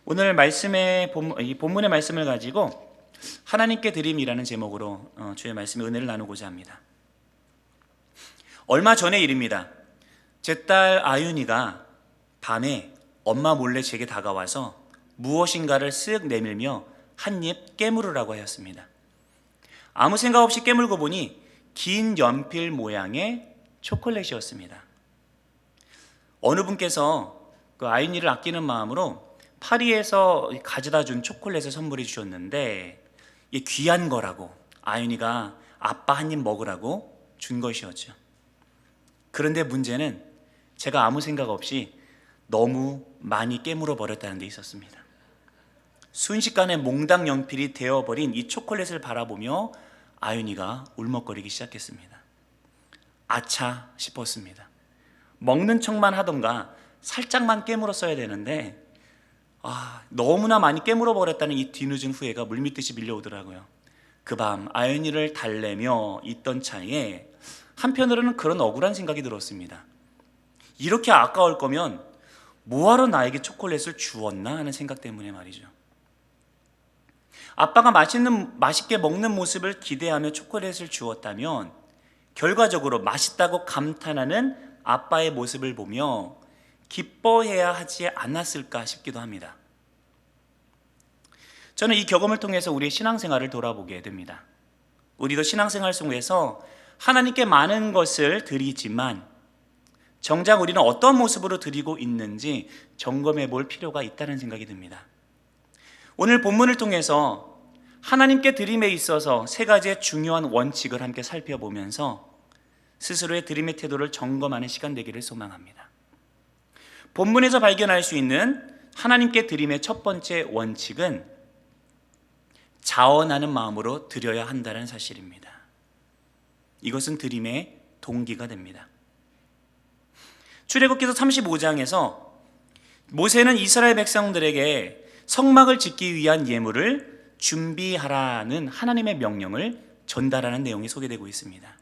오늘 이 본문의 말씀을 가지고 하나님께 드림이라는 제목으로 주의 말씀의 은혜를 나누고자 합니다. 얼마 전의 일입니다. 제 딸 아윤이가 밤에 엄마 몰래 제게 다가와서 무엇인가를 쓱 내밀며 한 입 깨물으라고 하였습니다. 아무 생각 없이 깨물고 보니 긴 연필 모양의 초콜릿이었습니다. 어느 분께서 그 아윤이를 아끼는 마음으로 파리에서 가져다 준 초콜릿을 선물해 주셨는데 이게 귀한 거라고 아윤이가 아빠 한 입 먹으라고 준 것이었죠. 그런데 문제는 제가 아무 생각 없이 너무 많이 깨물어 버렸다는 데 있었습니다. 순식간에 몽당 연필이 되어버린 이 초콜릿을 바라보며 아윤이가 울먹거리기 시작했습니다. 아차 싶었습니다. 먹는 척만 하던가 살짝만 깨물었어야 되는데 너무나 많이 깨물어 버렸다는 이 뒤늦은 후회가 물밀듯이 밀려오더라고요. 그 밤 아윤이를 달래며 있던 차에 한편으로는 그런 억울한 생각이 들었습니다. 이렇게 아까울 거면 뭐하러 나에게 초콜릿을 주었나 하는 생각 때문에 말이죠. 아빠가 맛있게 먹는 모습을 기대하며 초콜릿을 주었다면 결과적으로 맛있다고 감탄하는 아빠의 모습을 보며 기뻐해야 하지 않았을까 싶기도 합니다. 저는 이 경험을 통해서 우리의 신앙생활을 돌아보게 됩니다. 우리도 신앙생활 속에서 하나님께 많은 것을 드리지만 정작 우리는 어떤 모습으로 드리고 있는지 점검해 볼 필요가 있다는 생각이 듭니다. 오늘 본문을 통해서 하나님께 드림에 있어서 세 가지의 중요한 원칙을 함께 살펴보면서 스스로의 드림의 태도를 점검하는 시간 되기를 소망합니다. 본문에서 발견할 수 있는 하나님께 드림의 첫 번째 원칙은 자원하는 마음으로 드려야 한다는 사실입니다. 이것은 드림의 동기가 됩니다. 출애굽기서 35장에서 모세는 이스라엘 백성들에게 성막을 짓기 위한 예물을 준비하라는 하나님의 명령을 전달하는 내용이 소개되고 있습니다.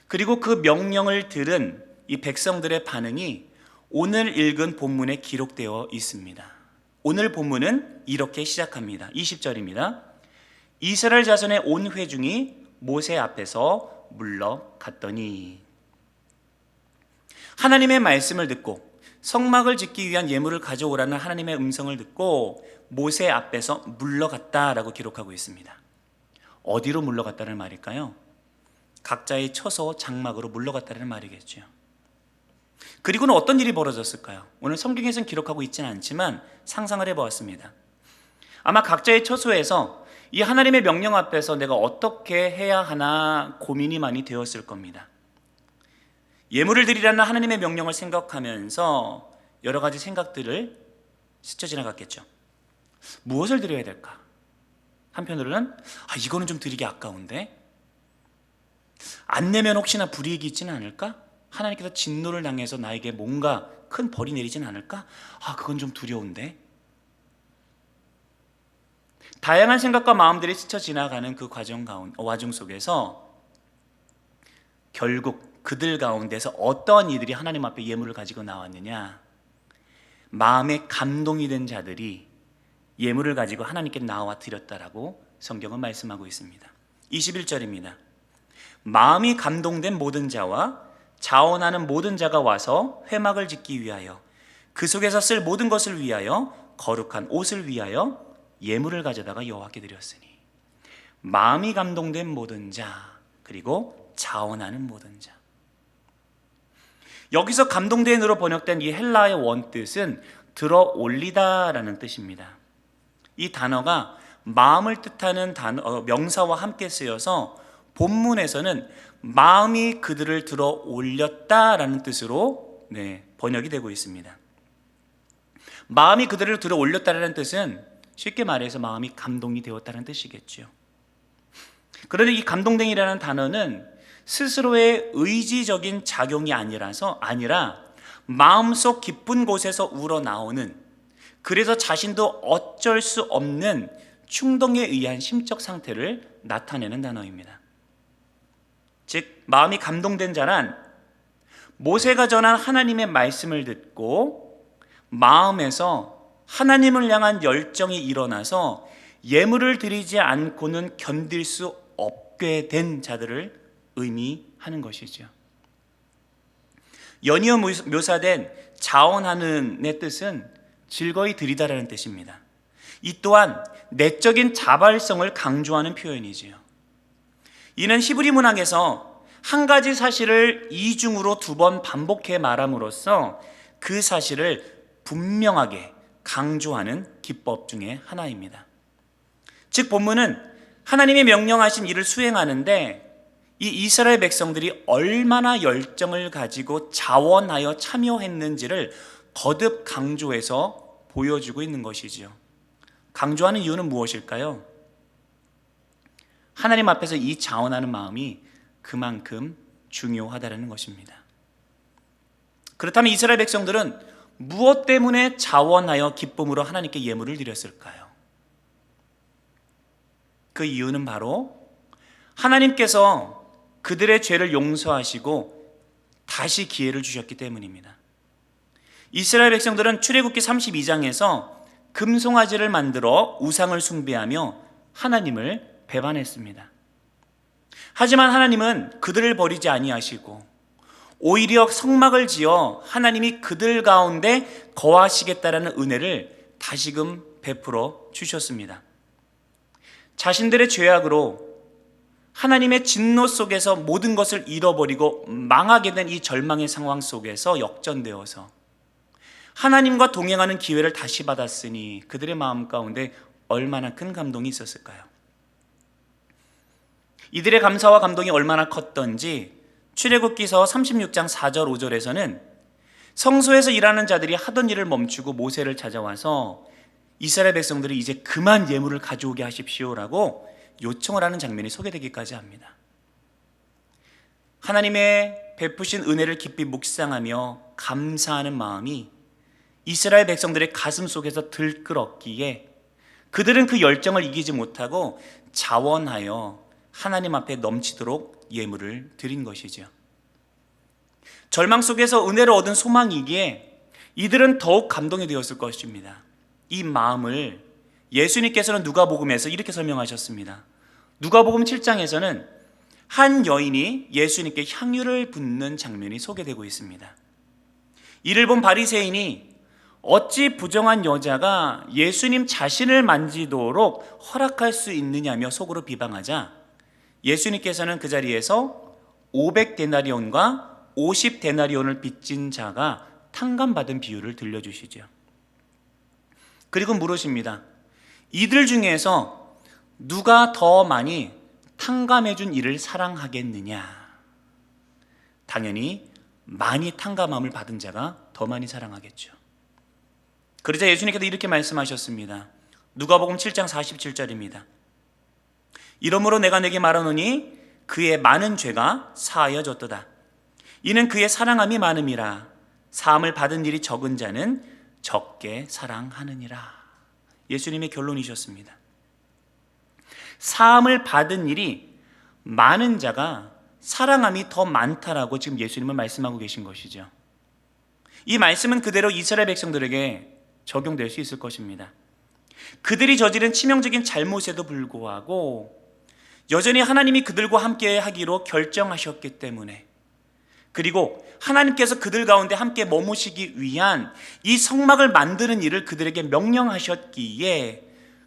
그리고 그 명령을 들은 이 백성들의 반응이 오늘 읽은 본문에 기록되어 있습니다. 오늘 본문은 이렇게 시작합니다. 20절입니다. 이스라엘 자손의 온 회중이 모세 앞에서 물러갔더니 하나님의 말씀을 듣고 성막을 짓기 위한 예물을 가져오라는 하나님의 음성을 듣고 모세 앞에서 물러갔다라고 기록하고 있습니다. 어디로 물러갔다는 말일까요? 각자의 처소 장막으로 물러갔다는 말이겠죠. 그리고는 어떤 일이 벌어졌을까요? 오늘 성경에서는 기록하고 있지는 않지만 상상을 해보았습니다. 아마 각자의 처소에서 이 하나님의 명령 앞에서 내가 어떻게 해야 하나 고민이 많이 되었을 겁니다. 예물을 드리라는 하나님의 명령을 생각하면서 여러 가지 생각들을 스쳐 지나갔겠죠. 무엇을 드려야 될까? 한편으로는 이거는 좀 드리기 아까운데 안 내면 혹시나 불이익이 있지는 않을까? 하나님께서 진노를 당해서 나에게 뭔가 큰 벌이 내리진 않을까? 그건 좀 두려운데. 다양한 생각과 마음들이 스쳐 지나가는 그 와중 속에서 결국 그들 가운데서 어떠한 이들이 하나님 앞에 예물을 가지고 나왔느냐? 마음에 감동이 된 자들이 예물을 가지고 하나님께 나와 드렸다라고 성경은 말씀하고 있습니다. 21절입니다. 마음이 감동된 모든 자와 자원하는 모든 자가 와서 회막을 짓기 위하여 그 속에서 쓸 모든 것을 위하여 거룩한 옷을 위하여 예물을 가져다가 여호와께 드렸으니 마음이 감동된 모든 자 그리고 자원하는 모든 자. 여기서 감동된으로 번역된 이 헬라의 원뜻은 들어 올리다라는 뜻입니다. 이 단어가 마음을 뜻하는 명사와 함께 쓰여서 본문에서는 마음이 그들을 들어 올렸다라는 뜻으로 번역이 되고 있습니다. 마음이 그들을 들어 올렸다라는 뜻은 쉽게 말해서 마음이 감동이 되었다는 뜻이겠죠. 그런데 이 감동됨이라는 단어는 스스로의 의지적인 작용이 아니라 마음속 깊은 곳에서 우러나오는, 그래서 자신도 어쩔 수 없는 충동에 의한 심적 상태를 나타내는 단어입니다. 즉 마음이 감동된 자란 모세가 전한 하나님의 말씀을 듣고 마음에서 하나님을 향한 열정이 일어나서 예물을 드리지 않고는 견딜 수 없게 된 자들을 의미하는 것이죠. 연이어 묘사된 자원하는의 뜻은 즐거이 드리다라는 뜻입니다. 이 또한 내적인 자발성을 강조하는 표현이지요. 이는 히브리 문학에서 한 가지 사실을 이중으로 두 번 반복해 말함으로써 그 사실을 분명하게 강조하는 기법 중에 하나입니다. 즉 본문은 하나님이 명령하신 일을 수행하는데 이 이스라엘 백성들이 얼마나 열정을 가지고 자원하여 참여했는지를 거듭 강조해서 보여주고 있는 것이지요. 강조하는 이유는 무엇일까요? 하나님 앞에서 이 자원하는 마음이 그만큼 중요하다는 것입니다. 그렇다면 이스라엘 백성들은 무엇 때문에 자원하여 기쁨으로 하나님께 예물을 드렸을까요? 그 이유는 바로 하나님께서 그들의 죄를 용서하시고 다시 기회를 주셨기 때문입니다. 이스라엘 백성들은 출애굽기 32장에서 금송아지를 만들어 우상을 숭배하며 하나님을 배반했습니다. 하지만 하나님은 그들을 버리지 아니하시고 오히려 성막을 지어 하나님이 그들 가운데 거하시겠다라는 은혜를 다시금 베풀어 주셨습니다. 자신들의 죄악으로 하나님의 진노 속에서 모든 것을 잃어버리고 망하게 된 이 절망의 상황 속에서 역전되어서 하나님과 동행하는 기회를 다시 받았으니 그들의 마음 가운데 얼마나 큰 감동이 있었을까요? 이들의 감사와 감동이 얼마나 컸던지 출애굽기서 36장 4절 5절에서는 성소에서 일하는 자들이 하던 일을 멈추고 모세를 찾아와서 이스라엘 백성들이 이제 그만 예물을 가져오게 하십시오라고 요청을 하는 장면이 소개되기까지 합니다. 하나님의 베푸신 은혜를 깊이 묵상하며 감사하는 마음이 이스라엘 백성들의 가슴 속에서 들끓었기에 그들은 그 열정을 이기지 못하고 자원하여 하나님 앞에 넘치도록 예물을 드린 것이죠. 절망 속에서 은혜를 얻은 소망이기에 이들은 더욱 감동이 되었을 것입니다. 이 마음을 예수님께서는 누가복음에서 이렇게 설명하셨습니다. 누가복음 7장에서는 한 여인이 예수님께 향유를 붓는 장면이 소개되고 있습니다. 이를 본 바리새인이 어찌 부정한 여자가 예수님 자신을 만지도록 허락할 수 있느냐며 속으로 비방하자 예수님께서는 그 자리에서 500데나리온과 50데나리온을 빚진 자가 탕감받은 비유를 들려주시죠. 그리고 물으십니다. 이들 중에서 누가 더 많이 탕감해준 이를 사랑하겠느냐? 당연히 많이 탕감함을 받은 자가 더 많이 사랑하겠죠. 그러자 예수님께서 이렇게 말씀하셨습니다. 누가복음 7장 47절입니다. 이러므로 내가 내게 말하노니 그의 많은 죄가 사하여졌도다. 이는 그의 사랑함이 많음이라. 사함을 받은 일이 적은 자는 적게 사랑하느니라. 예수님의 결론이셨습니다. 사함을 받은 일이 많은 자가 사랑함이 더 많다라고 지금 예수님은 말씀하고 계신 것이죠. 이 말씀은 그대로 이스라엘 백성들에게 적용될 수 있을 것입니다. 그들이 저지른 치명적인 잘못에도 불구하고 여전히 하나님이 그들과 함께 하기로 결정하셨기 때문에, 그리고 하나님께서 그들 가운데 함께 머무시기 위한 이 성막을 만드는 일을 그들에게 명령하셨기에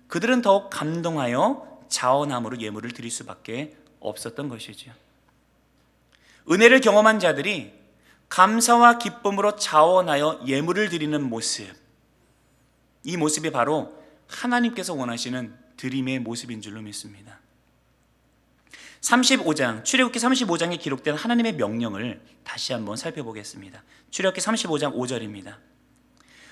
그들은 더욱 감동하여 자원함으로 예물을 드릴 수밖에 없었던 것이죠. 은혜를 경험한 자들이 감사와 기쁨으로 자원하여 예물을 드리는 모습, 이 모습이 바로 하나님께서 원하시는 드림의 모습인 줄로 믿습니다. 35장, 출애굽기 35장에 기록된 하나님의 명령을 다시 한번 살펴보겠습니다. 출애굽기 35장 5절입니다.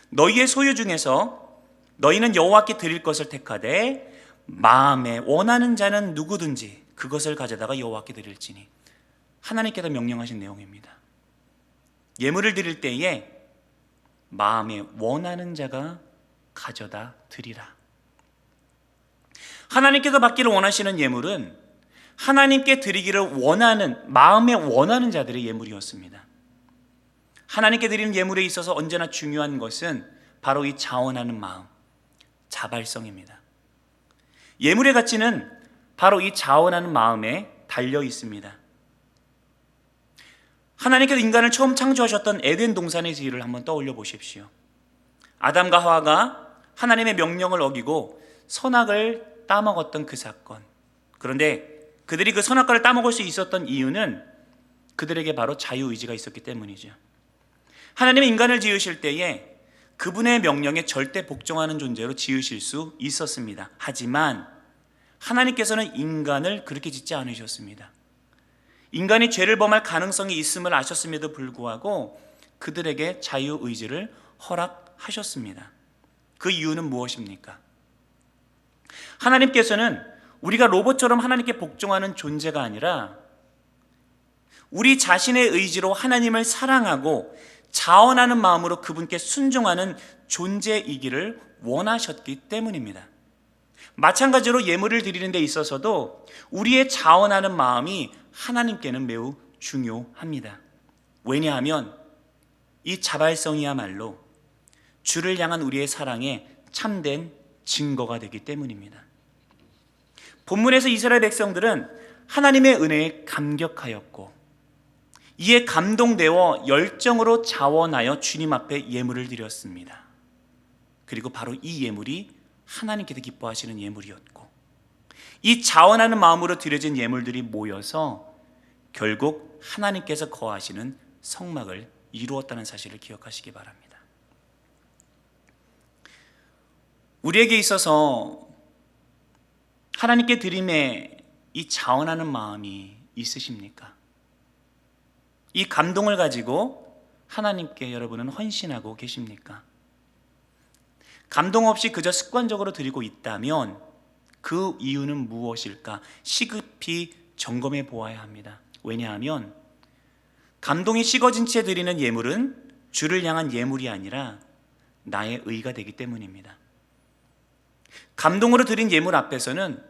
너희의 소유 중에서 너희는 여호와께 드릴 것을 택하되 마음에 원하는 자는 누구든지 그것을 가져다가 여호와께 드릴지니. 하나님께서 명령하신 내용입니다. 예물을 드릴 때에 마음에 원하는 자가 가져다 드리라. 하나님께서 받기를 원하시는 예물은 하나님께 드리기를 원하는, 마음에 원하는 자들의 예물이었습니다. 하나님께 드리는 예물에 있어서 언제나 중요한 것은 바로 이 자원하는 마음, 자발성입니다. 예물의 가치는 바로 이 자원하는 마음에 달려 있습니다. 하나님께서 인간을 처음 창조하셨던 에덴 동산의 일을 한번 떠올려 보십시오. 아담과 하와가 하나님의 명령을 어기고 선악을 따먹었던 그 사건. 그런데 그들이 그 선악과를 따먹을 수 있었던 이유는 그들에게 바로 자유의지가 있었기 때문이죠. 하나님이 인간을 지으실 때에 그분의 명령에 절대 복종하는 존재로 지으실 수 있었습니다. 하지만 하나님께서는 인간을 그렇게 짓지 않으셨습니다. 인간이 죄를 범할 가능성이 있음을 아셨음에도 불구하고 그들에게 자유의지를 허락하셨습니다. 그 이유는 무엇입니까? 하나님께서는 우리가 로봇처럼 하나님께 복종하는 존재가 아니라 우리 자신의 의지로 하나님을 사랑하고 자원하는 마음으로 그분께 순종하는 존재이기를 원하셨기 때문입니다. 마찬가지로 예물을 드리는 데 있어서도 우리의 자원하는 마음이 하나님께는 매우 중요합니다. 왜냐하면 이 자발성이야말로 주를 향한 우리의 사랑의 참된 증거가 되기 때문입니다. 본문에서 이스라엘 백성들은 하나님의 은혜에 감격하였고 이에 감동되어 열정으로 자원하여 주님 앞에 예물을 드렸습니다. 그리고 바로 이 예물이 하나님께서 기뻐하시는 예물이었고 이 자원하는 마음으로 드려진 예물들이 모여서 결국 하나님께서 거하시는 성막을 이루었다는 사실을 기억하시기 바랍니다. 우리에게 있어서 하나님께 드림에 이 자원하는 마음이 있으십니까? 이 감동을 가지고 하나님께 여러분은 헌신하고 계십니까? 감동 없이 그저 습관적으로 드리고 있다면 그 이유는 무엇일까? 시급히 점검해 보아야 합니다. 왜냐하면 감동이 식어진 채 드리는 예물은 주를 향한 예물이 아니라 나의 의가 되기 때문입니다. 감동으로 드린 예물 앞에서는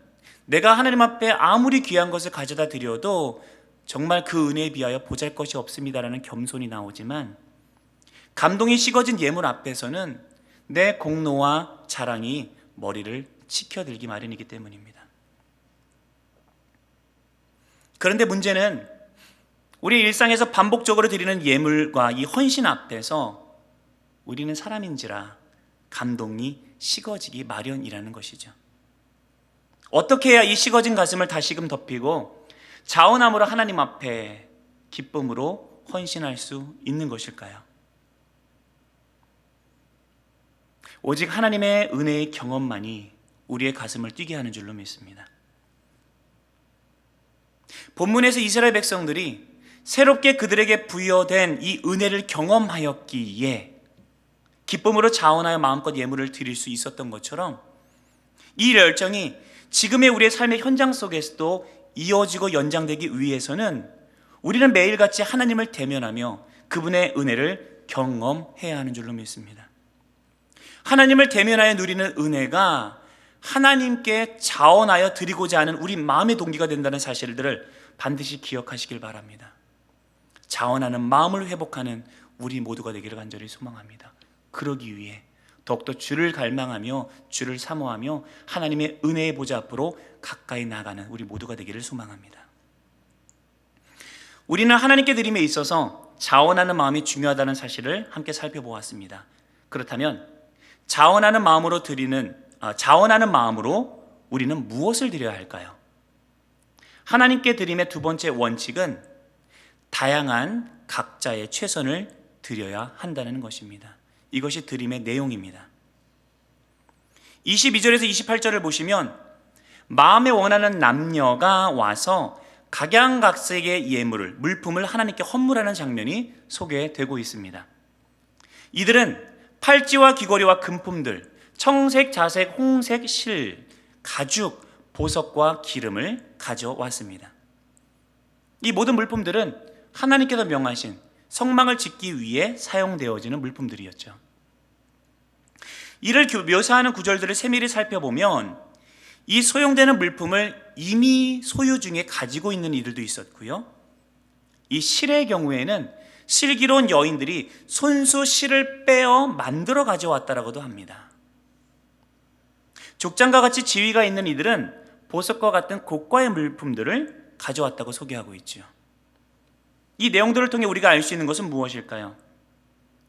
내가 하나님 앞에 아무리 귀한 것을 가져다 드려도 정말 그 은혜에 비하여 보잘것이 없습니다라는 겸손이 나오지만 감동이 식어진 예물 앞에서는 내 공로와 자랑이 머리를 치켜들기 마련이기 때문입니다. 그런데 문제는 우리 일상에서 반복적으로 드리는 예물과 이 헌신 앞에서 우리는 사람인지라 감동이 식어지기 마련이라는 것이죠. 어떻게 해야 이 식어진 가슴을 다시금 덮이고 자원함으로 하나님 앞에 기쁨으로 헌신할 수 있는 것일까요? 오직 하나님의 은혜의 경험만이 우리의 가슴을 뛰게 하는 줄로 믿습니다. 본문에서 이스라엘 백성들이 새롭게 그들에게 부여된 이 은혜를 경험하였기에 기쁨으로 자원하여 마음껏 예물을 드릴 수 있었던 것처럼 이 열정이 지금의 우리의 삶의 현장 속에서도 이어지고 연장되기 위해서는 우리는 매일같이 하나님을 대면하며 그분의 은혜를 경험해야 하는 줄로 믿습니다. 하나님을 대면하여 누리는 은혜가 하나님께 자원하여 드리고자 하는 우리 마음의 동기가 된다는 사실들을 반드시 기억하시길 바랍니다. 자원하는 마음을 회복하는 우리 모두가 되기를 간절히 소망합니다. 그러기 위해 더욱더 주를 갈망하며 주를 사모하며 하나님의 은혜의 보좌 앞으로 가까이 나가는 우리 모두가 되기를 소망합니다. 우리는 하나님께 드림에 있어서 자원하는 마음이 중요하다는 사실을 함께 살펴보았습니다. 그렇다면 자원하는 마음으로 우리는 무엇을 드려야 할까요? 하나님께 드림의 두 번째 원칙은 다양한 각자의 최선을 드려야 한다는 것입니다. 이것이 드림의 내용입니다. 22절에서 28절을 보시면 마음에 원하는 남녀가 와서 각양각색의 예물을, 물품을 하나님께 헌물하는 장면이 소개되고 있습니다. 이들은 팔찌와 귀걸이와 금품들, 청색, 자색, 홍색, 실, 가죽, 보석과 기름을 가져왔습니다. 이 모든 물품들은 하나님께서 명하신 성막을 짓기 위해 사용되어지는 물품들이었죠. 이를 묘사하는 구절들을 세밀히 살펴보면 이 소용되는 물품을 이미 소유 중에 가지고 있는 이들도 있었고요. 이 실의 경우에는 슬기로운 여인들이 손수 실을 빼어 만들어 가져왔다라고도 합니다. 족장과 같이 지위가 있는 이들은 보석과 같은 고가의 물품들을 가져왔다고 소개하고 있죠. 이 내용들을 통해 우리가 알 수 있는 것은 무엇일까요?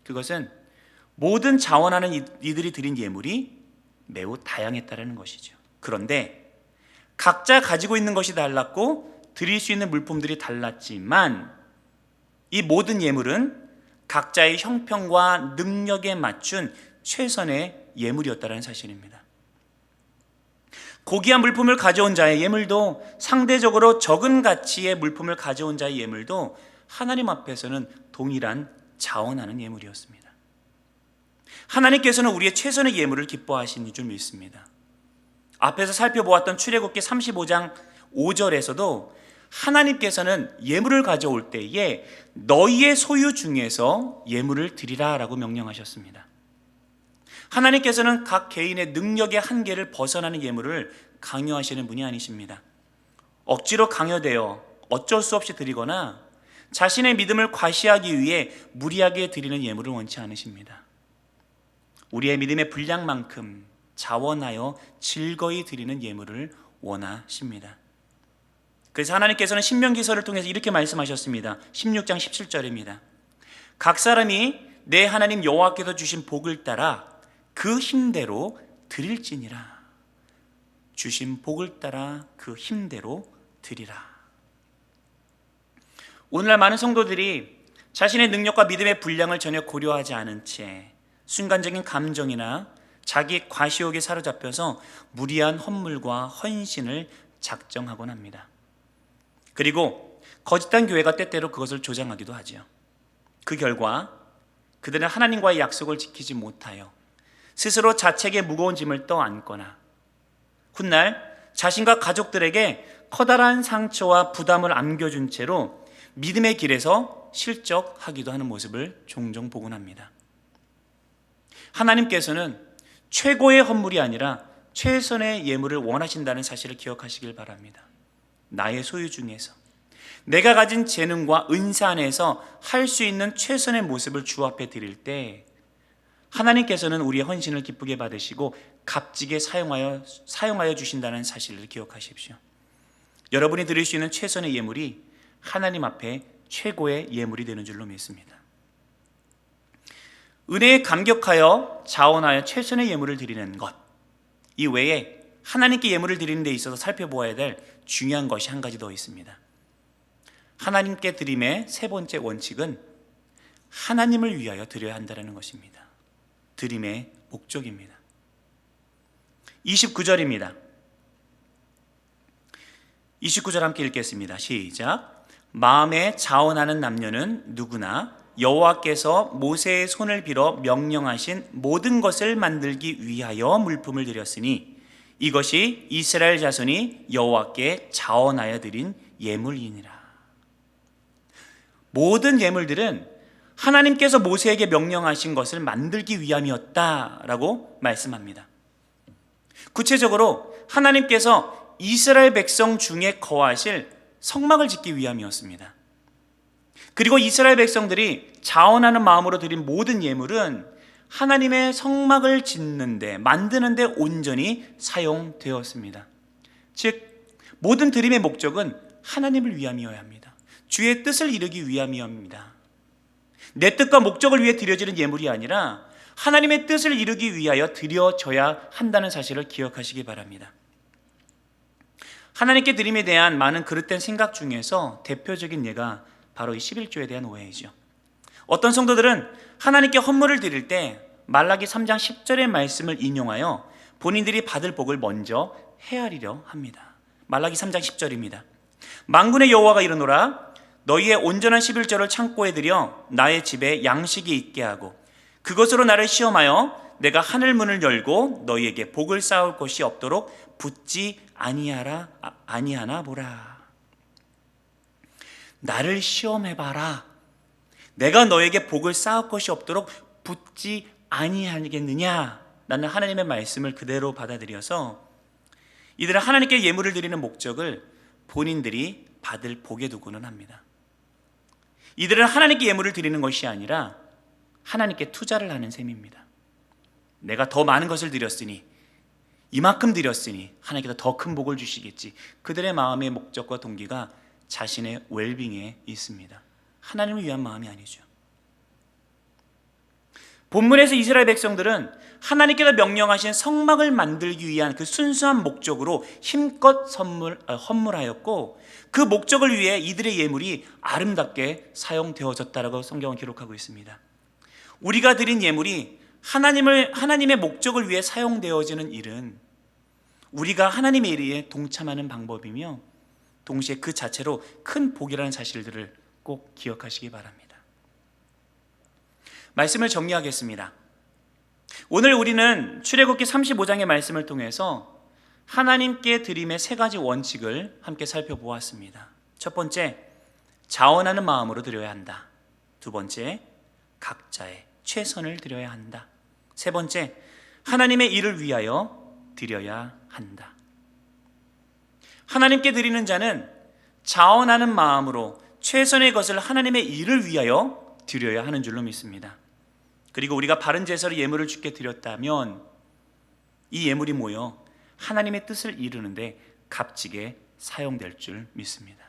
그것은 모든 자원하는 이들이 드린 예물이 매우 다양했다는 것이죠. 그런데 각자 가지고 있는 것이 달랐고 드릴 수 있는 물품들이 달랐지만 이 모든 예물은 각자의 형편과 능력에 맞춘 최선의 예물이었다는 사실입니다. 고귀한 물품을 가져온 자의 예물도 상대적으로 적은 가치의 물품을 가져온 자의 예물도 하나님 앞에서는 동일한 자원하는 예물이었습니다. 하나님께서는 우리의 최선의 예물을 기뻐하시는 줄 믿습니다. 앞에서 살펴보았던 출애굽기 35장 5절에서도 하나님께서는 예물을 가져올 때에 너희의 소유 중에서 예물을 드리라 라고 명령하셨습니다. 하나님께서는 각 개인의 능력의 한계를 벗어나는 예물을 강요하시는 분이 아니십니다. 억지로 강요되어 어쩔 수 없이 드리거나 자신의 믿음을 과시하기 위해 무리하게 드리는 예물을 원치 않으십니다. 우리의 믿음의 분량만큼 자원하여 즐거이 드리는 예물을 원하십니다. 그래서 하나님께서는 신명기서를 통해서 이렇게 말씀하셨습니다. 16장 17절입니다. 각 사람이 내 하나님 여호와께서 주신 복을 따라 그 힘대로 드릴지니라. 주신 복을 따라 그 힘대로 드리라. 오늘날 많은 성도들이 자신의 능력과 믿음의 분량을 전혀 고려하지 않은 채 순간적인 감정이나 자기 과시욕에 사로잡혀서 무리한 헌물과 헌신을 작정하곤 합니다. 그리고 거짓된 교회가 때때로 그것을 조장하기도 하죠. 그 결과 그들은 하나님과의 약속을 지키지 못하여 스스로 자책의 무거운 짐을 떠안거나 훗날 자신과 가족들에게 커다란 상처와 부담을 안겨준 채로 믿음의 길에서 실족하기도 하는 모습을 종종 보곤 합니다. 하나님께서는 최고의 헌물이 아니라 최선의 예물을 원하신다는 사실을 기억하시길 바랍니다. 나의 소유 중에서 내가 가진 재능과 은사 안에서 할 수 있는 최선의 모습을 주 앞에 드릴 때 하나님께서는 우리의 헌신을 기쁘게 받으시고 값지게 사용하여 주신다는 사실을 기억하십시오. 여러분이 드릴 수 있는 최선의 예물이 하나님 앞에 최고의 예물이 되는 줄로 믿습니다. 은혜에 감격하여 자원하여 최선의 예물을 드리는 것 이외에 하나님께 예물을 드리는 데 있어서 살펴보아야 될 중요한 것이 한 가지 더 있습니다. 하나님께 드림의 세 번째 원칙은 하나님을 위하여 드려야 한다는 것입니다. 드림의 목적입니다. 29절입니다. 29절 함께 읽겠습니다. 시작. 마음에 자원하는 남녀는 누구나 여호와께서 모세의 손을 빌어 명령하신 모든 것을 만들기 위하여 물품을 드렸으니 이것이 이스라엘 자손이 여호와께 자원하여 드린 예물이니라. 모든 예물들은 하나님께서 모세에게 명령하신 것을 만들기 위함이었다라고 말씀합니다. 구체적으로 하나님께서 이스라엘 백성 중에 거하실 성막을 짓기 위함이었습니다. 그리고 이스라엘 백성들이 자원하는 마음으로 드린 모든 예물은 하나님의 성막을 짓는데 만드는데 온전히 사용되었습니다. 즉 모든 드림의 목적은 하나님을 위함이어야 합니다. 주의 뜻을 이루기 위함이옵니다. 내 뜻과 목적을 위해 드려지는 예물이 아니라 하나님의 뜻을 이루기 위하여 드려져야 한다는 사실을 기억하시기 바랍니다. 하나님께 드림에 대한 많은 그릇된 생각 중에서 대표적인 예가 바로 이 11조에 대한 오해이죠. 어떤 성도들은 하나님께 헌물을 드릴 때 말라기 3장 10절의 말씀을 인용하여 본인들이 받을 복을 먼저 헤아리려 합니다. 말라기 3장 10절입니다. 만군의 여호와가 이르노라 너희의 온전한 11조를 창고에 들여 나의 집에 양식이 있게 하고 그것으로 나를 시험하여 내가 하늘 문을 열고 너희에게 복을 쌓을 곳이 없도록 붙지 아니하나 보라. 나를 시험해봐라. 내가 너에게 복을 쌓을 것이 없도록 붙지 아니하겠느냐? 라는 하나님의 말씀을 그대로 받아들여서 이들은 하나님께 예물을 드리는 목적을 본인들이 받을 복에 두고는 합니다. 이들은 하나님께 예물을 드리는 것이 아니라 하나님께 투자를 하는 셈입니다. 내가 더 많은 것을 드렸으니, 이만큼 드렸으니 하나님께서 더 큰 복을 주시겠지. 그들의 마음의 목적과 동기가 자신의 웰빙에 있습니다. 하나님을 위한 마음이 아니죠. 본문에서 이스라엘 백성들은 하나님께서 명령하신 성막을 만들기 위한 그 순수한 목적으로 힘껏 헌물하였고, 그 목적을 위해 이들의 예물이 아름답게 사용되어졌다라고 성경은 기록하고 있습니다. 우리가 드린 예물이 하나님의 목적을 위해 사용되어지는 일은 우리가 하나님의 일에 동참하는 방법이며, 동시에 그 자체로 큰 복이라는 사실들을 꼭 기억하시기 바랍니다. 말씀을 정리하겠습니다. 오늘 우리는 출애굽기 35장의 말씀을 통해서 하나님께 드림의 세 가지 원칙을 함께 살펴보았습니다. 첫 번째, 자원하는 마음으로 드려야 한다. 두 번째, 각자의 최선을 드려야 한다. 세 번째, 하나님의 일을 위하여 드려야 한다. 하나님께 드리는 자는 자원하는 마음으로 최선의 것을 하나님의 일을 위하여 드려야 하는 줄로 믿습니다. 그리고 우리가 바른 제사로 예물을 주께 드렸다면 이 예물이 모여 하나님의 뜻을 이루는데 값지게 사용될 줄 믿습니다.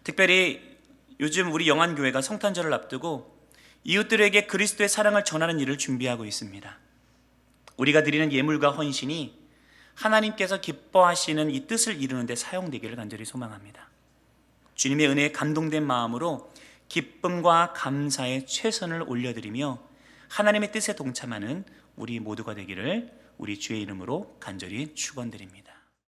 특별히 요즘 우리 영안교회가 성탄절을 앞두고 이웃들에게 그리스도의 사랑을 전하는 일을 준비하고 있습니다. 우리가 드리는 예물과 헌신이 하나님께서 기뻐하시는 이 뜻을 이루는 데 사용되기를 간절히 소망합니다. 주님의 은혜에 감동된 마음으로 기쁨과 감사의 최선을 올려드리며 하나님의 뜻에 동참하는 우리 모두가 되기를 우리 주의 이름으로 간절히 축원드립니다.